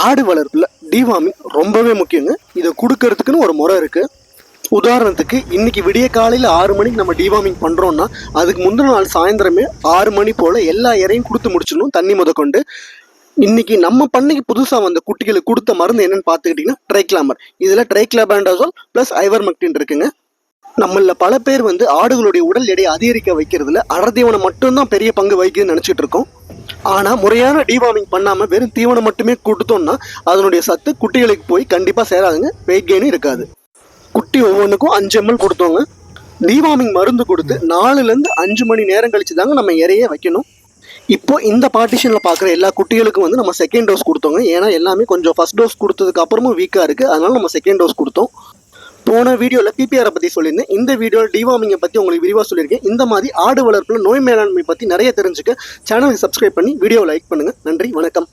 ஆடு வளர்ப்பில் டிவார்மிங் ரொம்பவே முக்கியங்க. இதை கொடுக்கறதுக்குன்னு ஒரு முறை இருக்குது. உதாரணத்துக்கு இன்னைக்கு விடிய காலையில் 6 மணிக்கு நம்ம டிவார்மிங் பண்ணுறோன்னா அதுக்கு முந்தின நாள் சாயந்தரமே 6 மணி போல் எல்லா இறையும் கொடுத்து முடிச்சிடணும், தண்ணி முதற்கொண்டு. இன்னைக்கு நம்ம பண்ணைக்கு புதுசாக வந்த குட்டிகளுக்கு கொடுத்த மருந்து என்னன்னு பார்த்துக்கிட்டிங்கன்னா ட்ரைக்ளாமர். இதில் ட்ரைக்ளபேண்டாசோல் ப்ளஸ் ஐவர்மெக்டின் இருக்குங்க. நம்மள பல பேர் ஆடுகளுடைய உடல் எடையை அதிகரிக்க வைக்கிறதுல அடர்தீவனம் மட்டும்தான் பெரிய பங்கு வகிக்குதுன்னு நினச்சிட்டு இருக்கோம். ஆனால் முறையான டிவார்மிங் பண்ணாமல் வெறும் தீவனம் மட்டுமே கொடுத்தோம்னா அதனுடைய சத்து குட்டிகளுக்கு போய் கண்டிப்பாக சேராதுங்க, வெயிட் கெயினும் இருக்காது. குட்டி ஒவ்வொன்றுக்கும் 5 ml கொடுத்தோங்க. டிவார்மிங் மருந்து கொடுத்து 4லேருந்து 5 மணி நேரம் கழிச்சு தாங்க நம்ம இறைய வைக்கணும். இப்போ இந்த பார்ட்டிஷனில் பார்க்குற எல்லா குட்டிகளுக்கும் நம்ம செகண்ட் டோஸ் கொடுத்தோங்க. ஏன்னா எல்லாமே கொஞ்சம் ஃபர்ஸ்ட் டோஸ் கொடுத்ததுக்கு அப்புறமும் வீக்காக இருக்குது, அதனால நம்ம செகண்ட் டோஸ் கொடுத்தோம். போன வீடியோவில் பிபிஆரை பற்றி சொல்லியிருந்தேன். இந்த வீடியோவில் டிவார்மிங்கை பற்றி உங்களுக்கு விரிவாக சொல்லியிருக்கேன். இந்த மாதிரி ஆடு வளர்ப்பில் நோய் மேலாண்மை பற்றி நிறைய தெரிஞ்சுக்க சேனலுக்கு சப்ஸ்கிரைப் பண்ணி வீடியோவை லைக் பண்ணுங்கள். நன்றி, வணக்கம்.